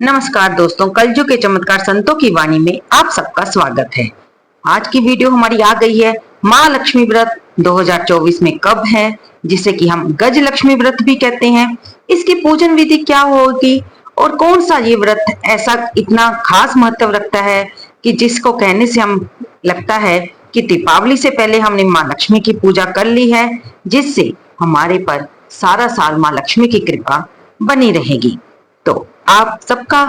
नमस्कार दोस्तों, कलयुग के चमत्कार संतों की वाणी में आप सबका स्वागत है। आज की वीडियो हमारी आ गई है माँ लक्ष्मी व्रत 2024 में कब है, जिसे कि हम गज लक्ष्मी व्रत भी कहते हैं। इसकी पूजन विधि क्या होगी और कौन सा ये व्रत ऐसा इतना खास महत्व रखता है कि जिसको कहने से हम लगता है कि दीपावली से पहले हमने माँ लक्ष्मी की पूजा कर ली है, जिससे हमारे पर सारा साल माँ लक्ष्मी की कृपा बनी रहेगी। तो आप सबका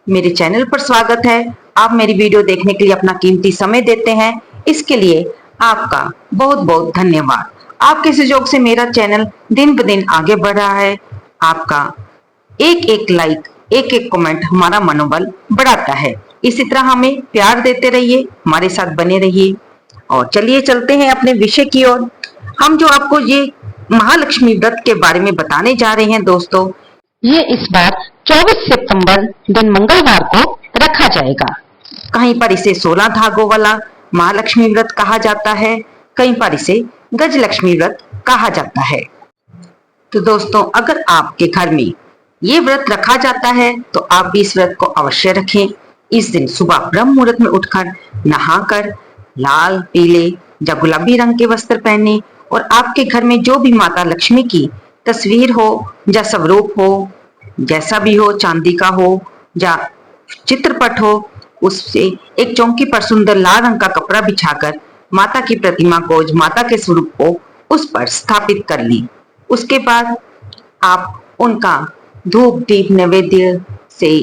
मेरे चैनल पर स्वागत है। आप मेरी वीडियो देखने के लिए अपना कीमती समय देते हैं, इसके लिए आपका बहुत बहुत धन्यवाद। आपके सहयोग से मेरा चैनल दिन ब दिन आगे बढ़ रहा है। आपका एक एक लाइक, एक एक कमेंट हमारा मनोबल बढ़ाता है। इसी तरह हमें प्यार देते रहिए, हमारे साथ बने रहिए। और चलिए चलते हैं अपने विषय की ओर। हम जो आपको ये महालक्ष्मी व्रत के बारे में बताने जा रहे हैं दोस्तों, ये इस बार 24 सितंबर दिन मंगलवार को रखा जाएगा। कहीं पर इसे 16 धागों वाला महालक्ष्मी व्रत कहा जाता है, कहीं पर इसे गज लक्ष्मी व्रत कहा जाता है। तो दोस्तों, अगर आपके घर में ये व्रत रखा जाता है तो आप भी इस व्रत को अवश्य रखें। इस दिन सुबह ब्रह्म मुहूर्त में उठकर नहाकर लाल, पीले या गुलाबी रंग के वस्त्र पहने और आपके घर में जो भी माता लक्ष्मी की तस्वीर हो या स्वरूप हो, जैसा भी हो, चांदी का हो या चित्रपट हो, उससे एक चौकी पर सुंदर लाल रंग का कपड़ा बिछाकर माता की प्रतिमा को, माता के स्वरूप को उस पर स्थापित कर ली। उसके बाद आप उनका धूप दीप नैवेद्य से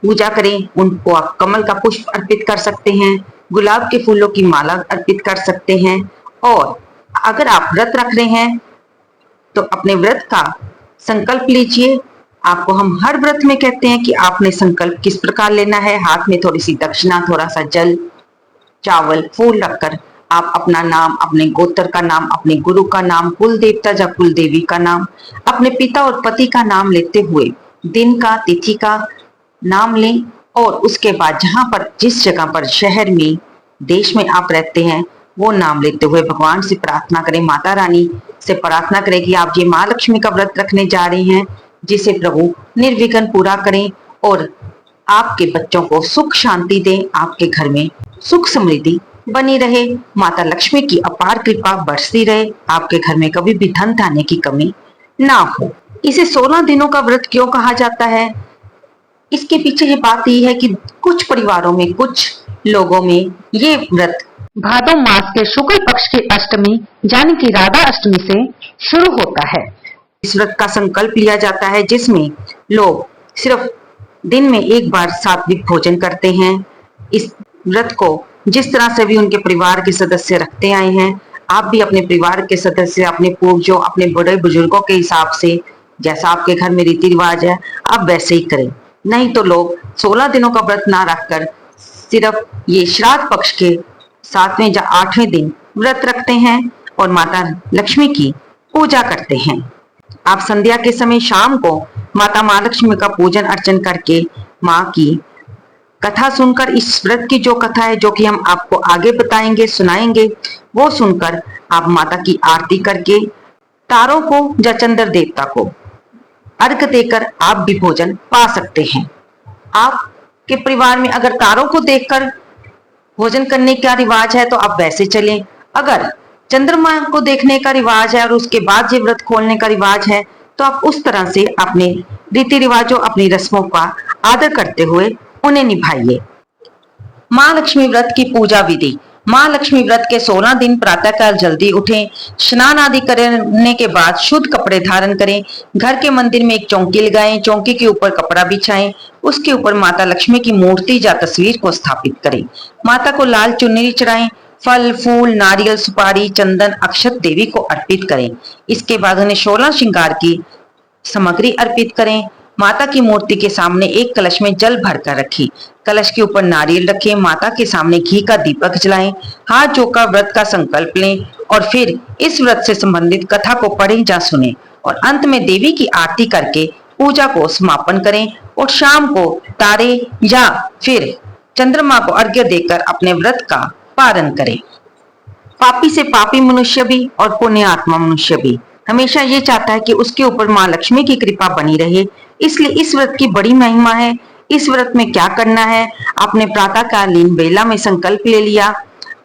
पूजा करें। उनको आप कमल का पुष्प अर्पित कर सकते हैं, गुलाब के फूलों की माला अर्पित कर सकते हैं। और अगर आप व्रत रख रहे हैं तो अपने व्रत का संकल्प लीजिए। आपको हम हर व्रत में कहते हैं कि आपने संकल्प किस प्रकार लेना है। हाथ में थोड़ी सी दक्षिणा, थोड़ा सा जल, चावल, फूल रखकर आप अपना नाम, अपने गोत्र का नाम, अपने गुरु का नाम, कुल देवता या कुल देवी का नाम, अपने पिता और पति का नाम लेते हुए दिन का, तिथि का नाम लें। और उसके बाद जहां पर, जिस जगह पर, शहर में, देश में आप रहते हैं, वो नाम लेते हुए भगवान से प्रार्थना करें, माता रानी से प्रार्थना करें कि आप ये माँ लक्ष्मी का व्रत रखने जा रहे हैं, जिसे प्रभु निर्विघ्न पूरा करें और आपके बच्चों को सुख शांति दें, आपके घर में सुख समृद्धि बनी रहे, माता लक्ष्मी की अपार कृपा बरसती रहे, आपके घर में कभी भी धन धान्य की कमी ना हो। इसे 16 दिनों का व्रत क्यों कहा जाता है? इसके पीछे ये बात यह है कि कुछ परिवारों में, कुछ लोगों में ये व्रत भादो मास के शुक्ल पक्ष की अष्टमी यानी कि राधा अष्टमी से शुरू होता है। इस व्रत का संकल्प लिया जाता है, जिसमें लोग सिर्फ दिन में एक बार सात्विक भोजन करते हैं। इस व्रत को जिस तरह से भी उनके परिवार के सदस्य रखते आए हैं, आप भी अपने परिवार के सदस्य, अपने पूर्वजों, अपने बड़े बुजुर्गों के हिसाब से, जैसा आपके घर में रीति रिवाज है, आप वैसे ही करें। नहीं तो लोग 16 दिनों का व्रत ना रखकर सिर्फ ये श्राद्ध पक्ष के 7वें या 8वें दिन व्रत रखते हैं और माता लक्ष्मी की पूजा करते हैं। आप संध्या के समय, शाम को माता महालक्ष्मी का पूजन अर्चन करके, माँ की कथा सुनकर, इस व्रत की जो कथा है, जो कि हम आपको आगे बताएंगे, सुनाएंगे, वो सुनकर आप माता की आरती करके तारों को या चंद्र देवता को अर्घ देकर आप भी भोजन पा सकते हैं। आपके परिवार में अगर तारों को देखकर भोजन करने का रिवाज है तो आप वैसे चलें। अगर चंद्रमा को देखने का रिवाज है और उसके बाद ये व्रत खोलने का रिवाज है तो आप उस तरह से अपने रीति रिवाजों, अपनी रस्मों का आदर करते हुए उन्हें निभाइए। माँ लक्ष्मी व्रत की पूजा विधि। माँ लक्ष्मी व्रत के 16 दिन प्रातःकाल जल्दी उठें, स्नान आदि करने के बाद शुद्ध कपड़े धारण करें, घर के मंदिर में एक चौकी लगाएं, चौकी के ऊपर कपड़ा बिछाएं, उसके ऊपर माता लक्ष्मी की मूर्ति या तस्वीर को स्थापित करें, माता को लाल चुनरी चढ़ाएं, फल, फूल, नारियल, सुपारी, चंदन, अक्षत देवी को अर्पित करें। इसके बाद उन्हें 16 श्रृंगार की सामग्री अर्पित करें। माता की मूर्ति के सामने एक कलश में जल भरकर रखें, कलश के ऊपर नारियल रखें, माता के सामने घी का दीपक जलाएं, हाथ जोड़कर व्रत का संकल्प लें और फिर इस व्रत से संबंधित कथा को पढ़ें या सुनें और अंत में देवी की आरती करके पूजा को समापन करें और शाम को तारे या फिर चंद्रमा को अर्घ्य देकर अपने व्रत का पारण करें। पापी से पापी मनुष्य भी और पुण्य आत्मा मनुष्य भी हमेशा ये चाहता है कि उसके ऊपर माँ लक्ष्मी की कृपा बनी रहे, इसलिए इस व्रत की बड़ी महिमा है। इस व्रत में क्या करना है। आपने प्रातःकालीन बेला में संकल्प ले लिया।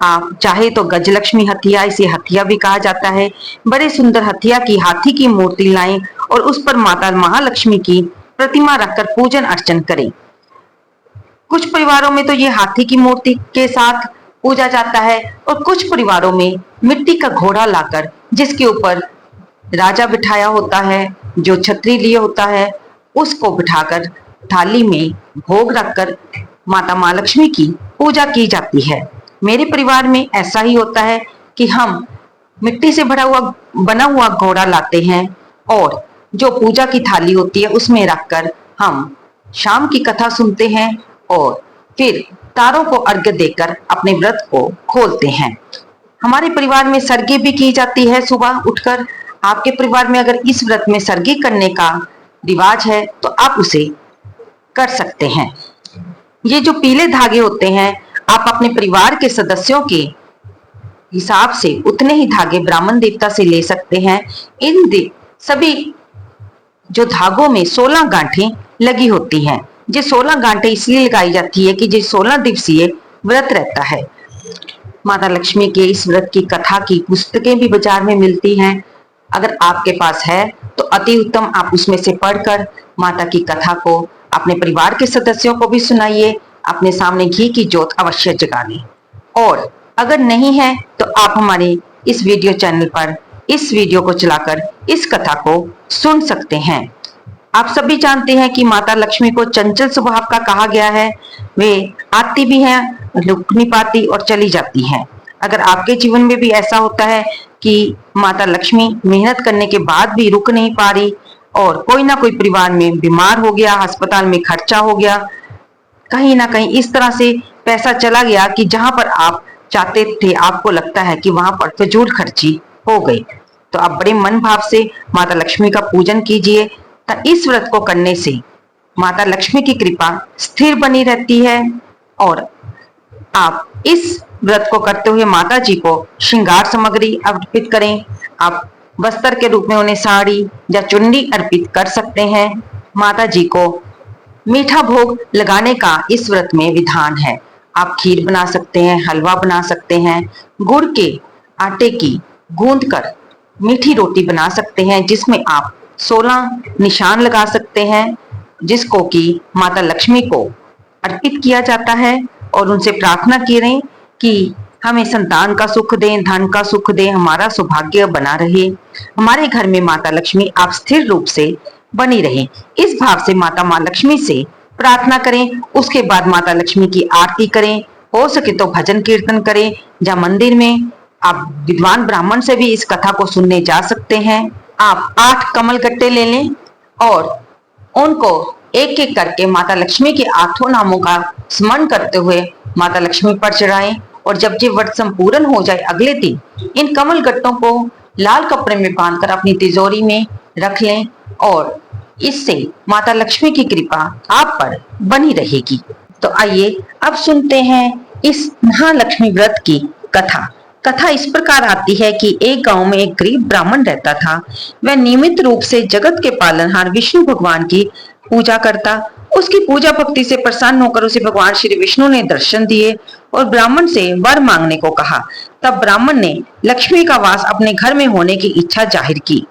आप चाहे तो गजलक्ष्मी हथिया, इसे हथिया भी कहा जाता है, बड़े सुंदर हथिया की हाथी की मूर्ति लाएं और उस पर माता महालक्ष्मी की प्रतिमा रखकर पूजन अर्चन करें। कुछ परिवारों में तो ये हाथी की मूर्ति के साथ पूजा जाता है और कुछ परिवारों में मिट्टी का घोड़ा लाकर जिसके ऊपर राजा बिठाया होता है, जो छतरी लिए होता है, उसको बिठाकर थाली में भोग रखकर माता महालक्ष्मी की पूजा की जाती है। मेरे परिवार में ऐसा ही होता है कि हम मिट्टी से बना हुआ घोड़ा लाते हैं और जो पूजा की थाली होती है उसमें रखकर हम शाम की कथा सुनते हैं और फिर तारों को अर्घ्य देकर अपने व्रत को खोलते हैं। हमारे परिवार में सरगी भी की जाती है सुबह उठकर। आपके परिवार में अगर इस व्रत में सरगी करने का रिवाज है तो आप उसे कर सकते हैं। ये जो पीले धागे होते हैं, आप अपने परिवार के सदस्यों के हिसाब से उतने ही धागे ब्राह्मण देवता से ले सकते हैं। सभी जो धागों में 16 गांठें लगी होती हैं। ये 16 गांठें इसलिए लगाई जाती है कि ये 16 दिवसीय व्रत रहता है। माता लक्ष्मी के इस व्रत की कथा की पुस्तकें भी बाजार में मिलती हैं। अगर आपके पास है तो अति उत्तम, आप उसमें से पढ़कर माता की कथा को अपने परिवार के सदस्यों को भी सुनाइए। अपने सामने घी की ज्योत अवश्य जगा लें। और अगर नहीं है तो आप हमारे इस वीडियो चैनल पर इस वीडियो को चलाकर इस कथा को सुन सकते हैं। आप सभी जानते हैं कि माता लक्ष्मी को चंचल स्वभाव का कहा गया है। वे आती भी हैं, रुक नहीं पाती और चली जाती हैं। अगर आपके जीवन में भी ऐसा होता है कि माता लक्ष्मी मेहनत करने के बाद भी रुक नहीं पा रही और कोई ना कोई परिवार में बीमार हो गया, अस्पताल में खर्चा हो गया, कहीं ना कहीं इस तरह से पैसा चला गया कि जहां पर आप चाहते थे आपको लगता है कि वहां पर फिजूल खर्ची हो गई, तो आप बड़े मन भाव से माता लक्ष्मी का पूजन कीजिए। तो इस व्रत को करने से माता लक्ष्मी की कृपा स्थिर बनी रहती है और आप इस व्रत को करते हुए माता जी को श्रृंगार सामग्री अर्पित करें। आप वस्त्र के रूप में उन्हें साड़ी या चुन्नी अर्पित कर सकते हैं। माता जी को मीठा भोग लगाने का इस व्रत में विधान है। आप खीर बना सकते हैं, हलवा बना सकते हैं, गुड़ के आटे की गूंद कर मीठी रोटी बना सकते हैं जिसमें आप 16 निशान लगा सकते हैं, जिसको कि माता लक्ष्मी को अर्पित किया जाता है और उनसे प्रार्थना करें कि हमें संतान का सुख दें, धन का सुख दें, हमारा सौभाग्य बना रहे, हमारे घर में माता लक्ष्मी आप स्थिर रूप से बनी रहे। इस भाव से माता माँ लक्ष्मी से प्रार्थना करें। उसके बाद माता लक्ष्मी की आरती करें। हो सके तो भजन कीर्तन करें या मंदिर में आप विद्वान ब्राह्मण से भी इस कथा को सुनने जा सकते हैं। आप 8 कमल गट्टे ले लें और उनको एक एक करके माता लक्ष्मी के 8 नामों का स्मरण करते हुए माता लक्ष्मी पर चढ़ाएं और जब ये व्रत संपूर्ण हो जाए अगले दिन इन कमल गट्टों को लाल कपड़े में बांधकर अपनी तिजोरी में रख लें और इससे माता लक्ष्मी की कृपा आप पर बनी रहेगी। तो आइए अब सुनते हैं इस महालक्ष्मी व्रत की कथा। कथा इस प्रकार आती है कि एक गांव में एक गरीब ब्राह्मण रहता था। वह नियमित रूप से जगत के पालनहार विष्णु भगवान की पूजा करता। उसकी पूजा भक्ति से प्रसन्न होकर उसे भगवान श्री विष्णु ने दर्शन दिए और ब्राह्मण से वर मांगने को कहा। तब ब्राह्मण ने लक्ष्मी का वास अपने घर में होने की इच्छा जाहिर की।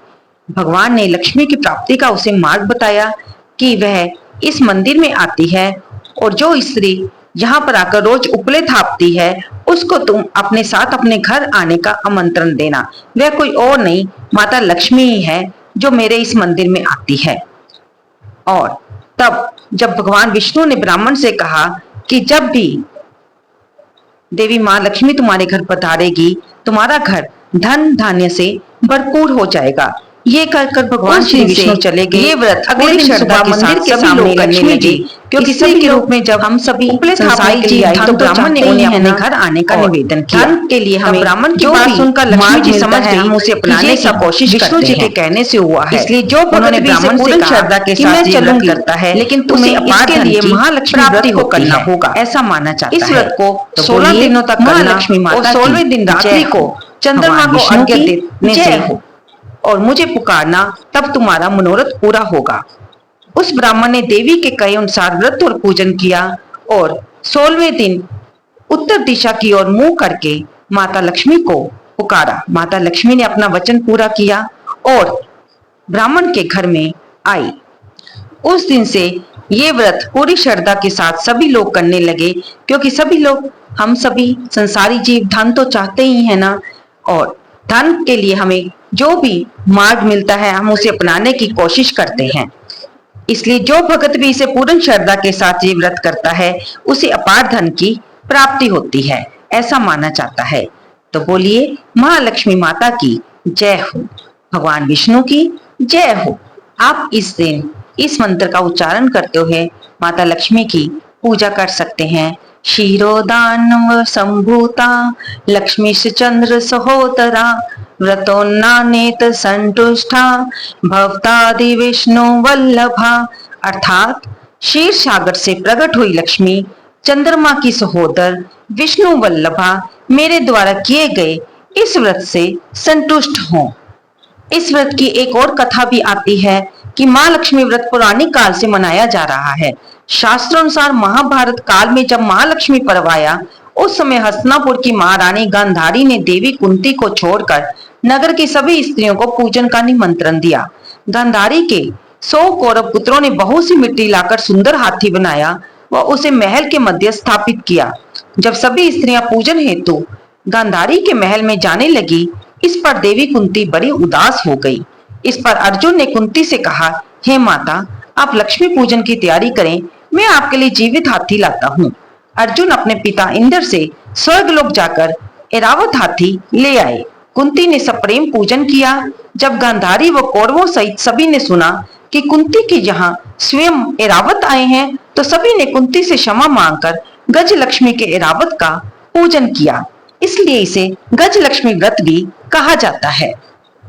भगवान ने लक्ष्मी की प्राप्ति का उसे मार्ग बताया कि वह इस मंदिर में आती है और जो स्त्री यहाँ पर आकर रोज उपले थापती है उसको तुम अपने साथ अपने घर आने का आमंत्रण देना। वह कोई और नहीं, माता लक्ष्मी ही है जो मेरे इस मंदिर में आती है। और तब जब भगवान विष्णु ने ब्राह्मण से कहा कि जब भी देवी माँ लक्ष्मी तुम्हारे घर पधारेगी तुम्हारा घर धन धान्य से भरपूर हो जाएगा। ये कहकर भगवान श्री विष्णु चले गए। ये व्रत अगले दिन सुबह मंदिर के सामने लक्ष्मी जी क्योंकि स्त्री के रूप में जब हम सभी संसाई के लिए आई तो ब्राह्मण ने उन्हें अपने घर आने का निवेदन किया। के लिए हमें ब्राह्मण की बात सुनकर लक्ष्मी जी समझ गई, हम उसे अपनाने की कोशिश विष्णु जी के कहने से हुआ है। इसलिए जो उन्होंने ब्राह्मण से श्रद्धा के साथ चलूंगी करता है लेकिन तुम्हें इसके लिए महालक्ष्मी व्रत को करना होगा ऐसा माना जाता है। इस व्रत को 16 दिनों तक महालक्ष्मी माता और 16वें दिन रात्रि को चंद्रमा को अर्घ्य देने से और मुझे पुकारना तब तुम्हारा मनोरथ पूरा होगा। उस ब्राह्मण ने देवी के कहे अनुसार व्रत और पूजन किया और 16वें दिन उत्तर दिशा की ओर मुंह करके माता लक्ष्मी को पुकारा। माता लक्ष्मी ने अपना वचन पूरा किया और ब्राह्मण के घर में आई। उस दिन से ये व्रत पूरी श्रद्धा के साथ सभी लोग करने लगे, क्योंकि सभी लोग, हम सभी संसारी जीव धन तो चाहते ही है ना, और धन के लिए हमें जो भी मार्ग मिलता है हम उसे अपनाने की कोशिश करते हैं। इसलिए जो भक्त भी इसे पूर्ण श्रद्धा के साथ ये व्रत करता है उसे अपार धन की प्राप्ति होती है, ऐसा माना जाता है। तो बोलिए महालक्ष्मी माता की जय हो, भगवान विष्णु की जय हो। आप इस दिन इस मंत्र का उच्चारण करते हुए माता लक्ष्मी की पूजा कर सकते हैं। क्षीरोदानव संभूता लक्ष्मी चंद्र सहोदरा व्रतोन्नानेत संतुष्टा भवतादि विष्णु वल्लभा। अर्थात क्षीर सागर से प्रकट हुई लक्ष्मी, चंद्रमा की सहोदर, विष्णु वल्लभा मेरे द्वारा किए गए इस व्रत से संतुष्ट हों। इस व्रत की एक और कथा भी आती है कि माँ लक्ष्मी व्रत पुरानी काल से मनाया जा रहा है। शास्त्रानुसार महाभारत काल में जब महालक्ष्मी पर्व आया, उस समय हस्तिनापुर की महारानी गांधारी ने देवी कुंती को छोड़कर नगर की सभी स्त्रियों को पूजन का निमंत्रण दिया। गांधारी के 100 कौरव पुत्रों ने बहुत सी मिट्टी लाकर सुंदर हाथी बनाया व उसे महल के मध्य स्थापित किया। जब सभी स्त्रियां पूजन हेतु गांधारी के महल में जाने लगी, इस पर देवी कुंती बड़ी उदास हो गई। इस पर अर्जुन ने कुंती से कहा, हे माता, आप लक्ष्मी पूजन की तैयारी करें, मैं आपके लिए जीवित हाथी लाता हूँ। अर्जुन अपने पिता इंद्र से स्वर्गलोक जाकर ऐरावत हाथी ले आए। कुंती ने सप्रेम पूजन किया। जब गांधारी व कौरवों सहित सभी ने सुना कि कुंती के यहाँ स्वयं ऐरावत आए हैं, तो सभी ने कुंती से क्षमा मांगकर गज लक्ष्मी के ऐरावत का पूजन किया। इसलिए इसे गज लक्ष्मी व्रत भी कहा जाता है।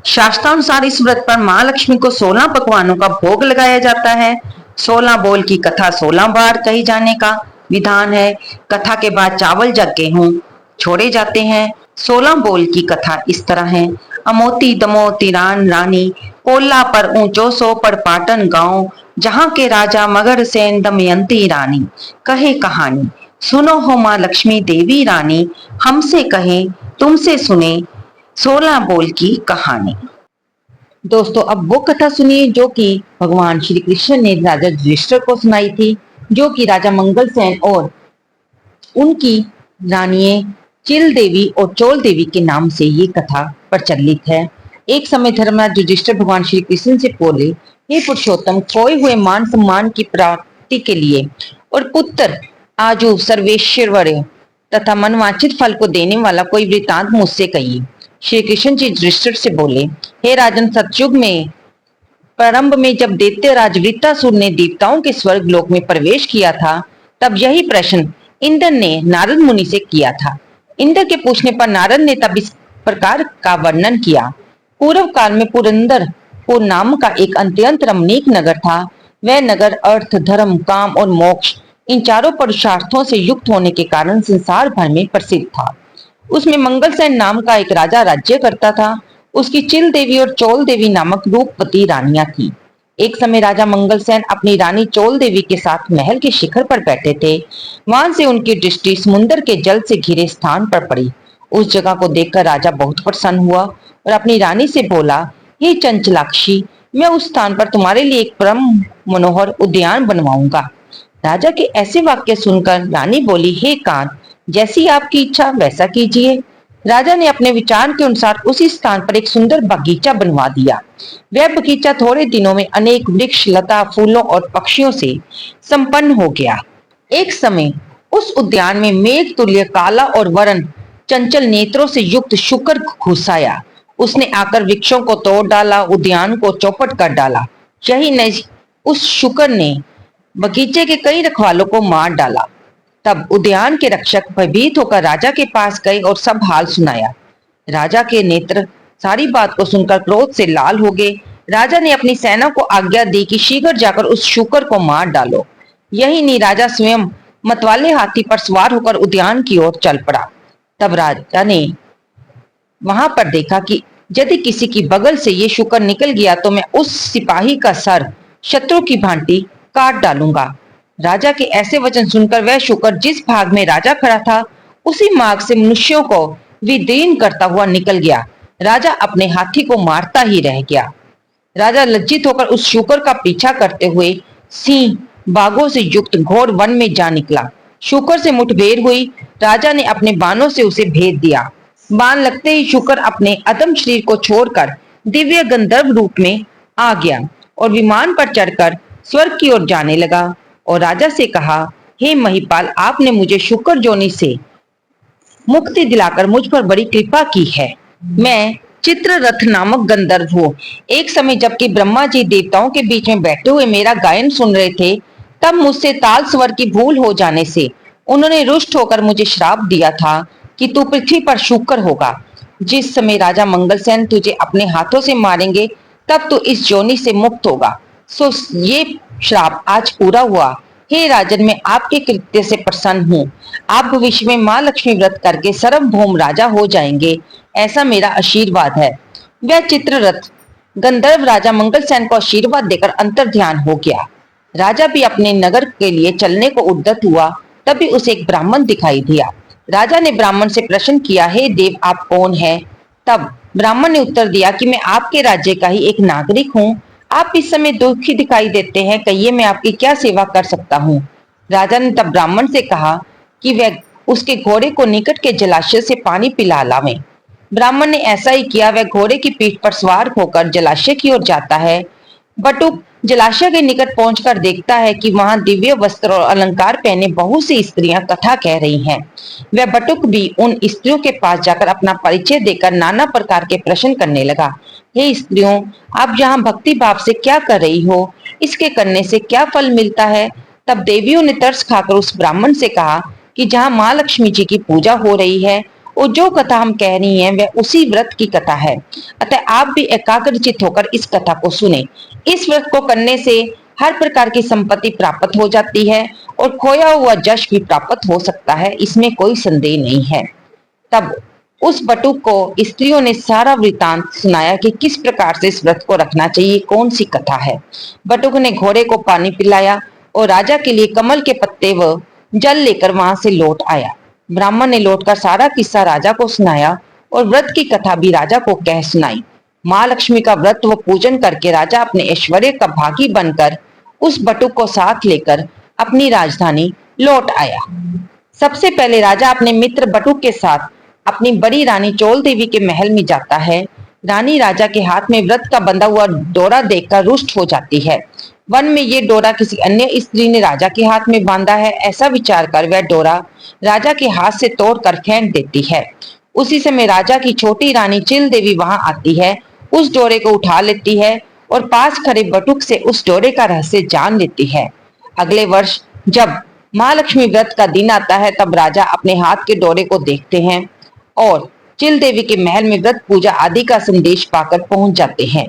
शास्त्रानुसार इस व्रत पर महालक्ष्मी को 16 पकवानों का भोग लगाया जाता है। 16 बोल की कथा 16 बार कही जाने का विधान है। कथा के बाद चावल या गेहूं छोड़े जाते हैं। 16 बोल की कथा इस तरह है। अमोती दमोती रान रानी, कोल्ला पर ऊंचो सो पर पाटन गांव, जहां के राजा मगर सेन दमयंती रानी, कहे कहानी सुनो हो माँ लक्ष्मी देवी रानी, हमसे कहे तुमसे सुने 16 बोल की कहानी। दोस्तों, अब वो कथा सुनिए जो कि भगवान श्री कृष्ण ने राजा युधिष्ठिर को सुनाई थी, जो कि राजा मंगलसेन और उनकी रानियां चिल देवी और चोल देवी के नाम से ये कथा प्रचलित है। एक समय धर्मराज युधिष्ठिर भगवान श्री कृष्ण से बोले, हे पुरुषोत्तम, खोए हुए मान सम्मान की प्राप्ति के लिए और पुत्र आजू सर्वेश्वर तथा मनवांछित फल को देने वाला कोई वृतांत मुझसे कहिए। श्री कृष्ण जी युधिष्ठिर से बोले, हे राजन, सतयुग में प्रारंभ में जब दैत्यराज वृत्तासुर ने देवताओं के स्वर्ग लोक में प्रवेश किया था, तब यही प्रश्न इंद्र ने नारद मुनि से किया था। इंद्र के पूछने पर नारद ने तब इस प्रकार का वर्णन किया। पूर्व काल में पुरंदरपुर नाम का एक अत्यंत रमणीक नगर था। वह नगर अर्थ, धर्म, काम और मोक्ष, इन चारों पुरुषार्थों से युक्त होने के कारण संसार भर में प्रसिद्ध था। उसमें मंगलसेन नाम का एक राजा राज्य करता था। उसकी चिल देवी और चोल देवी नामक रूपवती रानियां थी। एक समय राजा मंगलसेन अपनी रानी चोल देवी के साथ महल के शिखर पर बैठे थे। वहां से उनकी दृष्टि समुद्र के जल से घिरे स्थान पर पड़ी। उस जगह को देखकर राजा बहुत प्रसन्न हुआ और अपनी रानी से बोला, हे चंचलाक्षी, मैं उस स्थान पर तुम्हारे लिए एक परम मनोहर उद्यान बनवाऊंगा। राजा के ऐसे वाक्य सुनकर रानी बोली, हे कांत, जैसी आपकी इच्छा वैसा कीजिए। राजा ने अपने विचार के अनुसार उसी स्थान पर एक सुंदर बगीचा बनवा दिया। वह बगीचा थोड़े दिनों में अनेक वृक्ष, लता, फूलों और पक्षियों से संपन्न हो गया। एक समय उस उद्यान में मेघ तुल्य काला और वरण चंचल नेत्रों से युक्त शुकर घुस आया। उसने आकर वृक्षों को तोड़ डाला, उद्यान को चौपट कर डाला। यही नहीं, उस शुकर ने बगीचे के कई रखवालों को मार डाला। तब उद्यान के रक्षक भयभीत होकर राजा के पास गए और सब हाल सुनाया। राजा के नेत्र सारी बात को सुनकर क्रोध से लाल हो गए। राजा ने अपनी सेना को आज्ञा दी कि शीघ्र जाकर उस शुकर को मार डालो। यही नहीं, राजा स्वयं मतवाले हाथी पर सवार होकर उद्यान की ओर चल पड़ा। तब राजा ने वहां पर देखा कि यदि किसी की बगल से ये शुकर निकल गया तो मैं उस सिपाही का सर शत्रु की भांति काट डालूंगा। राजा के ऐसे वचन सुनकर वह शुकर जिस भाग में राजा खड़ा था उसी मार्ग से मनुष्यों को विदीन करता हुआ निकल गया। राजा अपने हाथी को मारता ही रह गया। राजा लज्जित होकर उस शुकर का पीछा करते हुए सिंह बाघों से युक्त घोर वन में जा निकला। शुकर से मुठभेड़ हुई। राजा ने अपने बाणों से उसे भेद दिया। बाण लगते ही शुकर अपने अदम शरीर को छोड़कर दिव्य गंधर्व रूप में आ गया और विमान पर चढ़कर स्वर्ग की ओर जाने लगा और राजा से कहा, हे महिपाल, आपने मुझे शुकर जोनी से मुक्ति दिलाकर मुझ पर बड़ी कृपा की है। मैं चित्ररथ नामक गंधर्व हूँ। एक समय जबकि ब्रह्मा जी देवताओं के बीच में बैठे हुए मेरा गायन सुन रहे थे, तब मुझसे ताल स्वर की भूल हो जाने से उन्होंने रुष्ट होकर मुझे श्राप दिया था कि तू पृथ्वी पर शूकर होगा। जिस समय राजा मंगलसेन तुझे अपने हाथों से मारेंगे तब तू इस जोनी से मुक्त होगा। सो ये श्राप आज पूरा हुआ। हे राजन, मैं आपके कृत्य से प्रसन्न हूँ। आप भविष्य में माँ लक्ष्मी व्रत करके सर्वभौम राजा हो जाएंगे, ऐसा मेरा आशीर्वाद है। वह चित्ररथ गंधर्व राजा मंगलसेन को आशीर्वाद देकर अंतर ध्यान हो गया। राजा भी अपने नगर के लिए चलने को उद्यत हुआ। तभी उसे एक ब्राह्मण दिखाई दिया। राजा ने ब्राह्मण से प्रश्न किया, हे देव, आप कौन है? तब ब्राह्मण ने उत्तर दिया कि मैं आपके राज्य का ही एक नागरिक हूँ। आप इस समय दुखी दिखाई देते हैं, कहिए मैं आपकी क्या सेवा कर सकता हूँ? राजा ने तब ब्राह्मण से कहा कि वह उसके घोड़े को निकट के जलाशय से पानी पिला लावे। ब्राह्मण ने ऐसा ही किया। वह घोड़े की पीठ पर सवार होकर जलाशय की ओर जाता है। बटुक जलाशय के निकट पहुंचकर देखता है कि वहां दिव्य वस्त्र और अलंकार पहने बहुत सी स्त्रियां कथा कह रही हैं। वह बटुक भी उन स्त्रियों के पास जाकर अपना परिचय देकर नाना प्रकार के प्रश्न करने लगा। हे स्त्रियों, आप यहाँ भक्ति भाव से क्या कर रही हो? इसके करने से क्या फल मिलता है? तब देवियों ने तरस खाकर उस ब्राह्मण से कहा कि जहाँ माँ लक्ष्मी जी की पूजा हो रही है और जो कथा हम कह रही हैं वह उसी व्रत की कथा है। अतः आप भी एकाग्रचित होकर इस कथा को सुने। इस व्रत को करने से हर प्रकार की संपत्ति प्राप्त हो जाती है और खोया हुआ यश भी प्राप्त हो सकता है, इसमें कोई संदेह नहीं है। तब उस बटुक को स्त्रियों ने सारा वृतांत सुनाया कि किस प्रकार से इस व्रत को रखना चाहिए, कौन सी कथा है। बटुक ने घोड़े को पानी पिलाया और राजा के लिए कमल के पत्ते व जल लेकर वहां से लौट आया। ब्राह्मण ने लौटकर सारा किस्सा राजा को सुनाया और व्रत की कथा भी राजा को कह सुनाई। माँ लक्ष्मी का व्रत व पूजन करके राजा अपने ऐश्वर्य का भागी बनकर उस बटुक को साथ लेकर अपनी राजधानी लौट आया। सबसे पहले राजा अपने मित्र बटुक के साथ अपनी बड़ी रानी चोल देवी के महल में जाता है। रानी राजा के हाथ में व्रत का बंधा हुआ डोरा देखकर रुष्ट हो जाती है। वन में ये डोरा किसी अन्य स्त्री ने राजा के हाथ में बांधा है, ऐसा विचार कर वह डोरा राजा के हाथ से तोड़कर फेंक देती है। उसी समय राजा की छोटी रानी चिल देवी वहां आती है, उस डोरे को उठा लेती है और पास खड़े बटुक से उस डोरे का रहस्य जान लेती है। अगले वर्ष जब माँ लक्ष्मी व्रत का दिन आता है तब राजा अपने हाथ के डोरे को देखते हैं और चिल देवी के महल में व्रत पूजा आदि का संदेश पाकर पहुंच जाते हैं।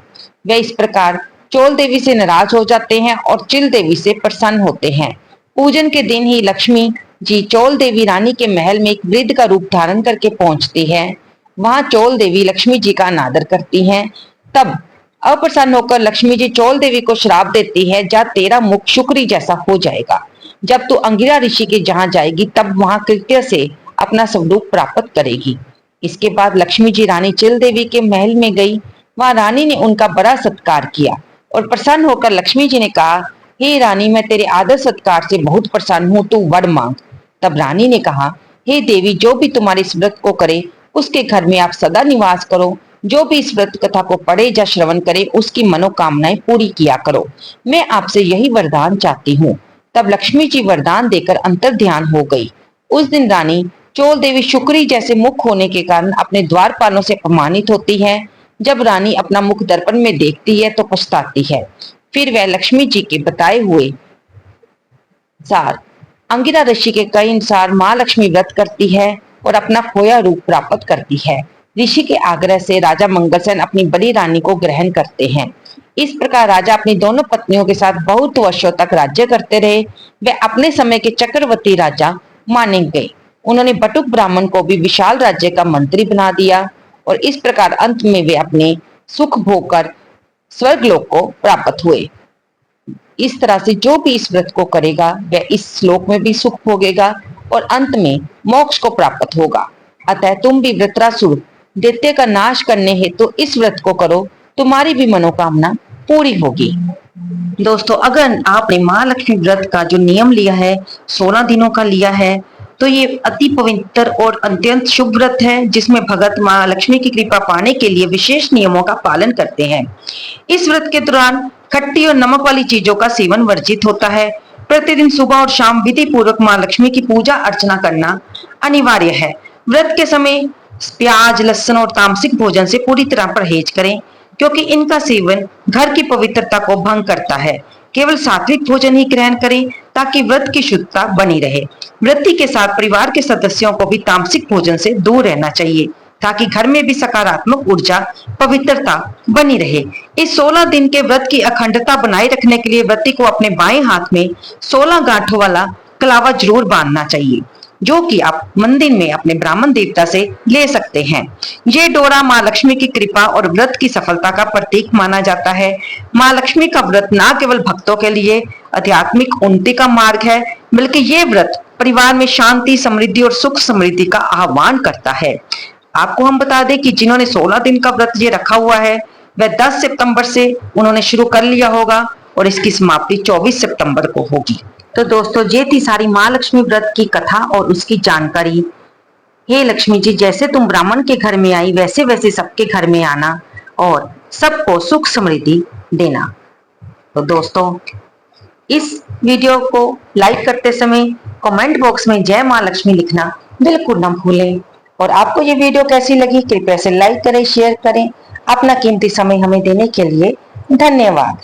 वे इस प्रकार चोल देवी से नाराज हो जाते हैं और चिल देवी से प्रसन्न होते हैं। पूजन के दिन ही लक्ष्मी जी चोल देवी रानी के महल में एक वृद्ध का रूप धारण करके पहुंचती है। वहां चोल देवी लक्ष्मी जी का अनादर करती हैं। तब अप्रसन्न होकर लक्ष्मी जी चोल देवी को श्राप देती है, जा तेरा मुख शुक्री जैसा हो जाएगा। जब तू अंगिरा ऋषि के जहां जाएगी तब वहां कृत्य से अपना स्वरूप प्राप्त करेगी। इसके बाद लक्ष्मी जी रानी चिल देवी के महल में गई। वहां रानी ने उनका बड़ा सत्कार किया और प्रसन्न होकर लक्ष्मी जी ने कहा, हे रानी, मैं तेरे आदर सत्कार से बहुत प्रसन्न हूँ, तू वर मांग। तब रानी ने कहा, हे देवी, जो भी तुम्हारे इस व्रत को करे उसके घर में आप सदा निवास करो। जो भी इस व्रत कथा को पढ़े या श्रवण करे उसकी मनोकामनाएं पूरी किया करो। मैं आपसे यही वरदान चाहती हूँ। तब लक्ष्मी जी वरदान देकर अंतर ध्यान हो गई। उस दिन रानी चोल देवी शुक्री जैसे मुख होने के कारण अपने द्वारपालों से अपमानित होती है। जब रानी अपना मुख दर्पण में देखती है तो पछताती है। फिर वह लक्ष्मी जी के बताए हुए अनुसार अंगिरा ऋषि के कई अनुसार माँ लक्ष्मी व्रत करती है और अपना खोया रूप प्राप्त करती है। ऋषि के आग्रह से राजा मंगलसेन अपनी बड़ी रानी को ग्रहण करते हैं। इस प्रकार राजा अपनी दोनों पत्नियों के साथ बहुत वर्षों तक राज्य करते रहे। वे अपने समय के चक्रवर्ती राजा माने गए। उन्होंने बटुक ब्राह्मण को भी विशाल राज्य का मंत्री बना दिया और इस प्रकार अंत में वे अपने सुख भोग कर स्वर्गलोक को प्राप्त हुए। इस तरह से जो भी इस व्रत को करेगा वह इस श्लोक में भी सुख भोगेगा और अंत में मोक्ष को प्राप्त होगा। अतः तुम भी वृत्रासुर दैत्य का नाश करने हेतु इस व्रत को करो, तुम्हारी भी मनोकामना पूरी होगी। दोस्तों, अगर आपने महालक्ष्मी व्रत का जो नियम लिया है, 16 दिनों का लिया है, तो ये अति पवित्र और अत्यंत शुभ व्रत है, जिसमें भगत महालक्ष्मी की कृपा पाने के लिए विशेष नियमों का पालन करते हैं। इस व्रत के दौरान खट्टी और नमक वाली चीजों का सेवन वर्जित होता है। प्रतिदिन सुबह और शाम विधि पूर्वक माँ लक्ष्मी की पूजा अर्चना करना अनिवार्य है। व्रत के समय प्याज, लहसुन और तामसिक भोजन से पूरी तरह परहेज करें, क्योंकि इनका सेवन घर की पवित्रता को भंग करता है। केवल सात्विक भोजन ही ग्रहण करें ताकि व्रत की शुद्धता बनी रहे। व्रती के साथ परिवार के सदस्यों को भी तामसिक भोजन से दूर रहना चाहिए, ताकि घर में भी सकारात्मक ऊर्जा, पवित्रता बनी रहे। इस 16 दिन के व्रत की अखंडता बनाए रखने के लिए व्रती को अपने बाएं हाथ में 16 गांठों वाला कलावा जरूर बांधना चाहिए, जो कि आप मंदिर में अपने ब्राह्मण देवता से ले सकते हैं। ये डोरा माँ लक्ष्मी की कृपा और व्रत की सफलता का प्रतीक माना जाता है। माँ लक्ष्मी का व्रत न केवल भक्तों के लिए आध्यात्मिक उन्नति का मार्ग है, बल्कि ये व्रत परिवार में शांति, समृद्धि और सुख समृद्धि का आह्वान करता है। आपको हम बता दें कि जिन्होंने 16 दिन का व्रत ये रखा हुआ है, वह 10 सितंबर से उन्होंने शुरू कर लिया होगा और इसकी समाप्ति 24 सितंबर को होगी। तो दोस्तों, ये थी सारी माँ लक्ष्मी व्रत की कथा और उसकी जानकारी। हे लक्ष्मी जी, जैसे तुम ब्राह्मण के घर में आई, वैसे वैसे सबके घर में आना और सबको सुख समृद्धि देना। तो दोस्तों, इस वीडियो को लाइक करते समय कमेंट बॉक्स में जय माँ लक्ष्मी लिखना बिल्कुल न भूलें। और आपको ये वीडियो कैसी लगी, कृपया से लाइक करें, शेयर करें। अपना कीमती समय हमें देने के लिए धन्यवाद।